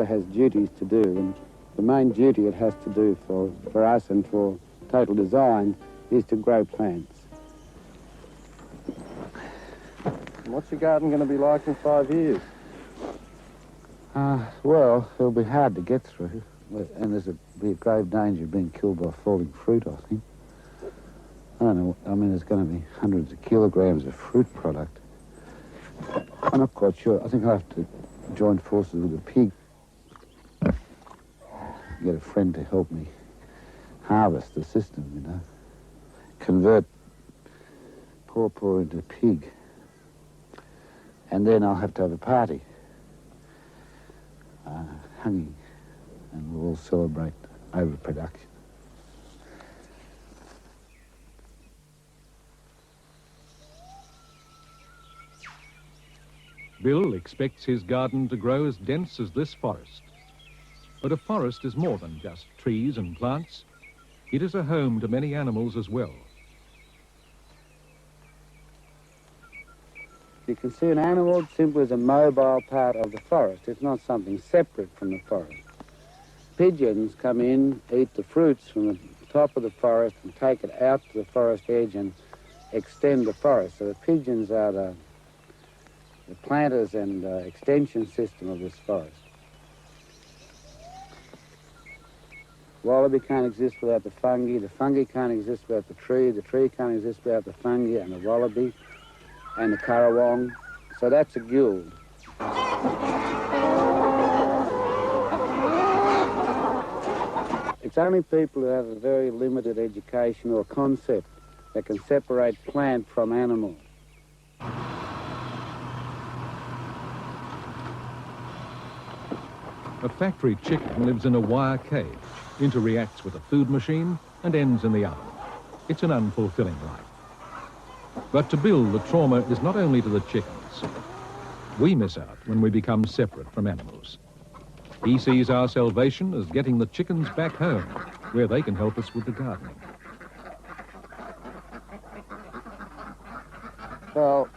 has duties to do, and the main duty it has to do for us and for total design is to grow plants. And what's your garden going to be like in 5 years? Well, it'll be hard to get through, and be a grave danger of being killed by falling fruit, I think. I don't know, I mean, there's going to be hundreds of kilograms of fruit product. I'm not quite sure. I think I'll have to join forces with a pig. Get a friend to help me harvest the system, you know. Convert paw into pig. And then I'll have to have a party. Hanging. And we'll all celebrate overproduction. Bill expects his garden to grow as dense as this forest. But a forest is more than just trees and plants. It is a home to many animals as well. You can see an animal simply as a mobile part of the forest. It's not something separate from the forest. Pigeons come in, eat the fruits from the top of the forest and take it out to the forest edge and extend the forest. So the pigeons are the planters and extension system of this forest. Wallaby can't exist without the fungi can't exist without the tree can't exist without the fungi and the wallaby and the currawong. So that's a guild. It's only people who have a very limited education or concept that can separate plant from animal. A factory chicken lives in a wire cage, interreacts with a food machine, and ends in the oven. It's an unfulfilling life. But to Bill, the trauma is not only to the chickens. We miss out when we become separate from animals. He sees our salvation as getting the chickens back home, where they can help us with the gardening. Well,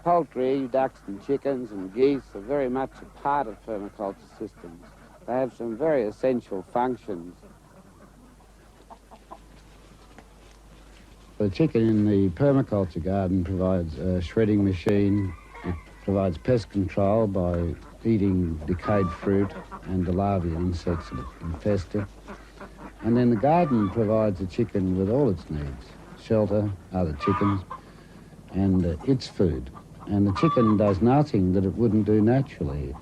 poultry, ducks and chickens and geese are very much a part of permaculture systems. They have some very essential functions. The chicken in the permaculture garden provides a shredding machine. It provides pest control by eating decayed fruit and the larvae of insects that infest it. And then the garden provides the chicken with all its needs: shelter, other chickens, and its food. And the chicken does nothing that it wouldn't do naturally.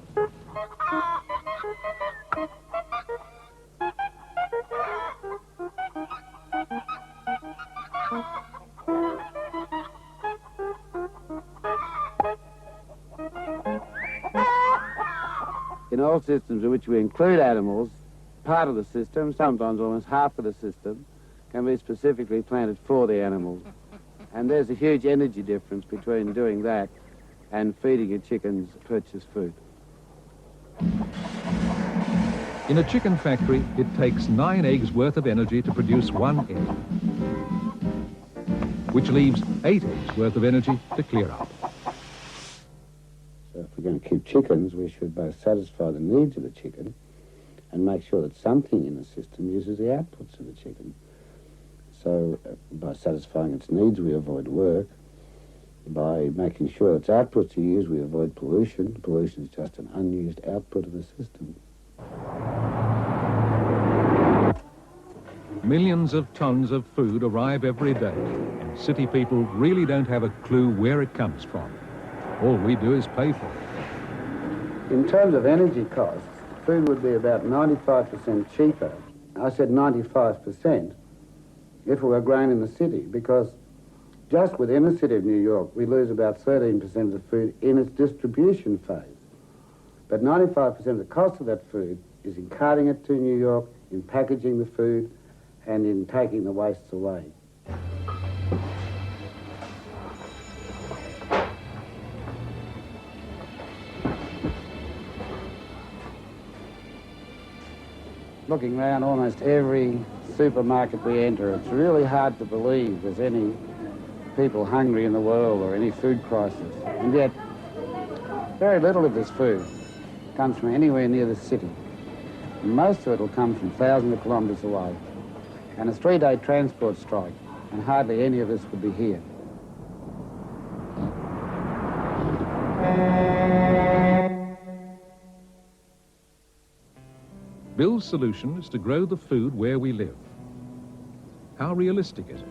In all systems in which we include animals, part of the system, sometimes almost half of the system, can be specifically planted for the animals. And there's a huge energy difference between doing that and feeding your chickens purchased food. In a chicken factory, it takes 9 eggs worth of energy to produce 1 egg, which leaves 8 eggs worth of energy to clear up. So if we're going to keep chickens, we should both satisfy the needs of the chicken and make sure that something in the system uses the outputs of the chicken. So by satisfying its needs, we avoid work. By making sure its outputs are used, we avoid pollution. Pollution is just an unused output of the system. Millions of tons of food arrive every day, and city people really don't have a clue where it comes from. All we do is pay for it. In terms of energy costs, food would be about 95% cheaper. I said 95%. If it were grown in the city, because just within the city of New York, we lose about 13% of the food in its distribution phase. But 95% of the cost of that food is in carting it to New York, in packaging the food, and in taking the wastes away. Looking around almost every supermarket we enter, it's really hard to believe there's any people hungry in the world or any food crisis. And yet, very little of this food comes from anywhere near the city. And most of it will come from thousands of kilometres away. And a 3-day transport strike, and hardly any of us would be here. Bill's solution is to grow the food where we live. How realistic is it?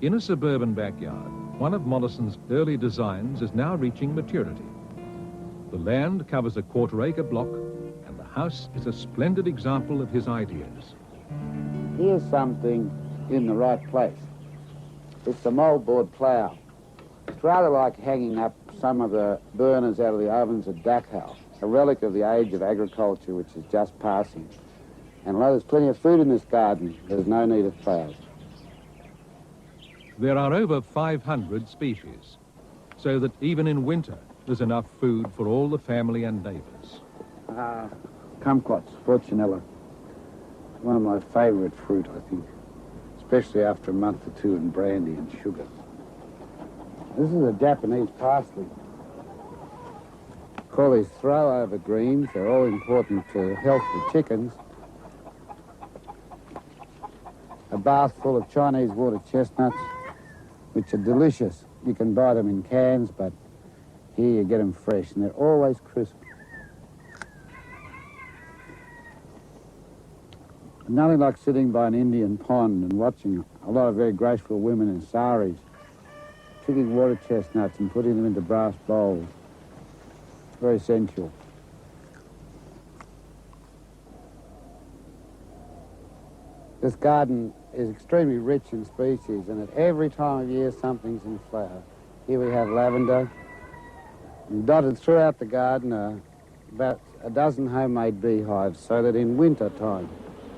In a suburban backyard, one of Mollison's early designs is now reaching maturity. The land covers a quarter-acre block, and the house is a splendid example of his ideas. Here's something in the right place. It's a moldboard plough. It's rather like hanging up some of the burners out of the ovens at Dachau, a relic of the age of agriculture which is just passing. And although there's plenty of food in this garden, there's no need of ploughs. There are over 500 species, so that even in winter, there's enough food for all the family and neighbours. Kumquats, Fortunella. One of my favourite fruit, I think, especially after a month or two in brandy and sugar. This is a Japanese parsley. Call these throw-over greens. They're all important to health for chickens. A bath full of Chinese water chestnuts, which are delicious. You can buy them in cans, but here you get them fresh, and they're always crisp. Nothing like sitting by an Indian pond and watching a lot of very graceful women in saris picking water chestnuts and putting them into brass bowls. Very sensual. This garden is extremely rich in species, and at every time of year something's in flower. Here we have lavender, and dotted throughout the garden are about a dozen homemade beehives, so that in winter time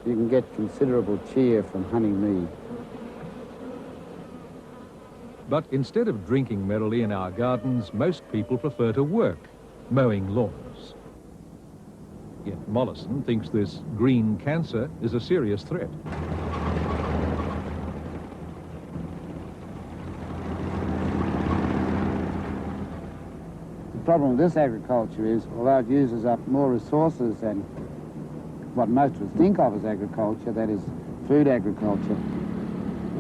you can get considerable cheer from honey mead. But instead of drinking merrily in our gardens, most people prefer to work, mowing lawns. Yet Mollison thinks this green cancer is a serious threat. The problem with this agriculture is, although it uses up more resources than what most of us think of as agriculture, that is food agriculture,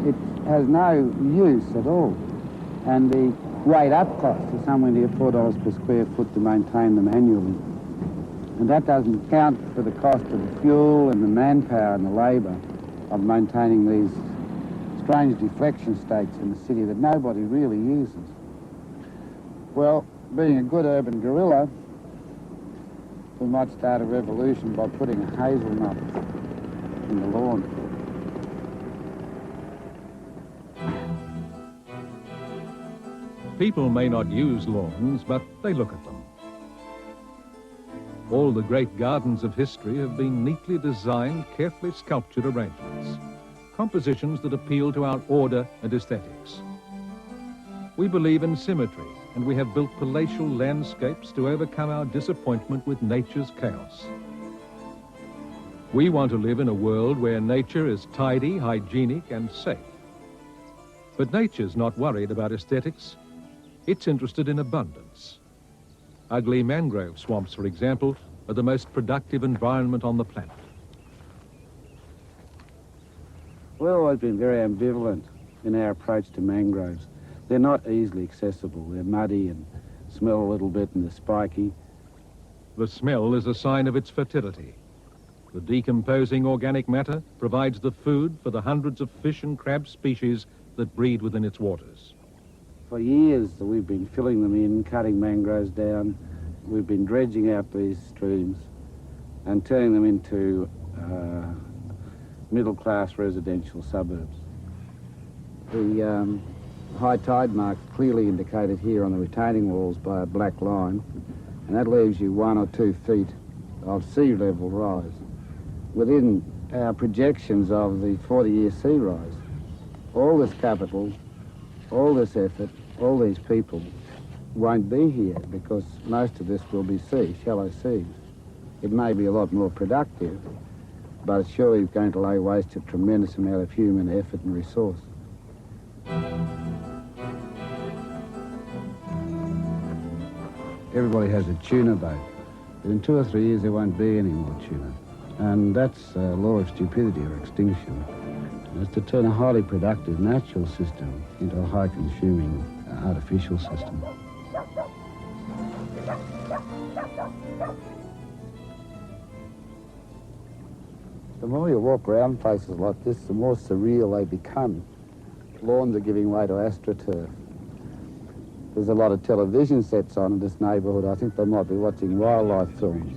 it has no use at all. And the weight-up cost is somewhere near $4 per square foot to maintain them annually. And that doesn't count for the cost of the fuel and the manpower and the labour of maintaining these strange deflection states in the city that nobody really uses. Well, being a good urban guerrilla, we might start a revolution by putting a hazelnut in the lawn. People may not use lawns, but they look at them. All the great gardens of history have been neatly designed, carefully sculptured arrangements, compositions that appeal to our order and aesthetics. We believe in symmetry, and we have built palatial landscapes to overcome our disappointment with nature's chaos. We want to live in a world where nature is tidy, hygienic, and safe. But nature's not worried about aesthetics. It's interested in abundance. Ugly mangrove swamps, for example, are the most productive environment on the planet. We've always been very ambivalent in our approach to mangroves. They're not easily accessible. They're muddy and smell a little bit, and they're spiky. The smell is a sign of its fertility. The decomposing organic matter provides the food for the hundreds of fish and crab species that breed within its waters. For years we've been filling them in, cutting mangroves down. We've been dredging out these streams and turning them into middle-class residential suburbs. The high tide mark clearly indicated here on the retaining walls by a black line, and that leaves you 1 or 2 feet of sea level rise within our projections of the 40-year sea rise. All this capital, all this effort, all these people won't be here because most of this will be sea, shallow seas. It may be a lot more productive, but it's surely going to lay waste a tremendous amount of human effort and resource. Everybody has a tuna boat. In 2 or 3 years there won't be any more tuna. And that's a law of stupidity or extinction. It's to turn a highly productive natural system into a high-consuming artificial system. The more you walk around places like this, the more surreal they become. Lawns are giving way to astroturf. There's a lot of television sets on in this neighbourhood. I think they might be watching wildlife films.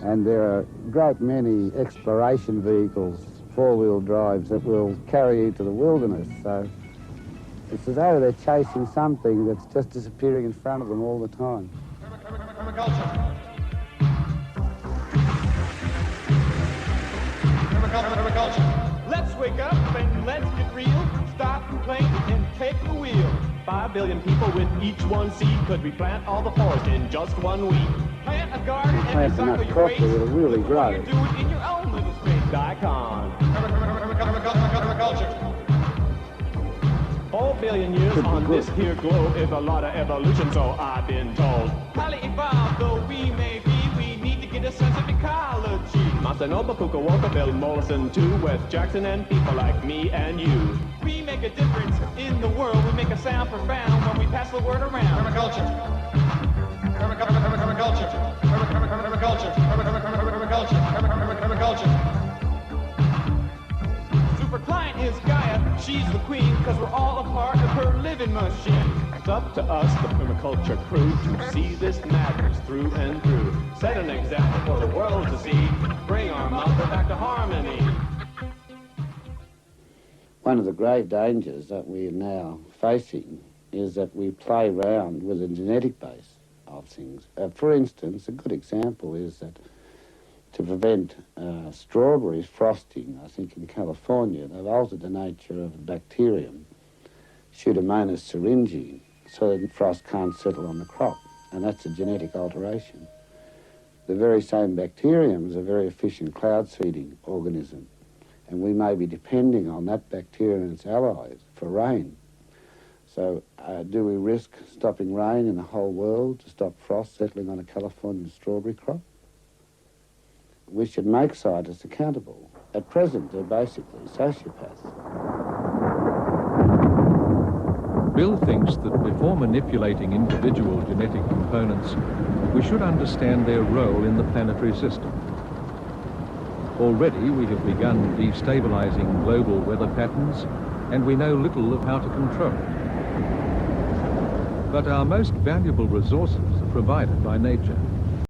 And there are a great many exploration vehicles, four-wheel drives, that will carry you to the wilderness. So it's as though they're chasing something that's just disappearing in front of them all the time. Let's wake up and let's get real. Stop complaining and take the wheel. 5 billion people with each one seed. Could we plant all the forest in just 1 week? Plant a garden and Plant recycle enough your properly, waste. it'll really Look grow. what you're doing in your own little space. Icon. 4 billion years on this here globe is a lot of evolution, so I've been told. Highly evolved though we may be, we need to get a sense of ecology. Masanobu, Fukuoka, Bill Mollison, too, West Jackson, and people like me and you. We make a difference in the world. We make a sound profound when we pass the word around. Permaculture. Permaculture. Permaculture. Permaculture. Super client is Gaia. She's the queen, cause we're all a part of her living machine. It's up to us, the permaculture crew, to see this madness through and through. Set an example for the world to see. Bring our mother back to harmony. One of the grave dangers that we are now facing is that we play around with the genetic base of things. For instance, a good example is that to prevent strawberry frosting, I think in California, they've altered the nature of a bacterium, Pseudomonas syringae, so that frost can't settle on the crop, and that's a genetic alteration. The very same bacterium is a very efficient cloud-seeding organism, and we may be depending on that bacteria and its allies for rain. So do we risk stopping rain in the whole world to stop frost settling on a Californian strawberry crop? We should make scientists accountable. At present, they're basically sociopaths. Bill thinks that before manipulating individual genetic components, we should understand their role in the planetary system. Already we have begun destabilizing global weather patterns, and we know little of how to control it. But our most valuable resources are provided by nature.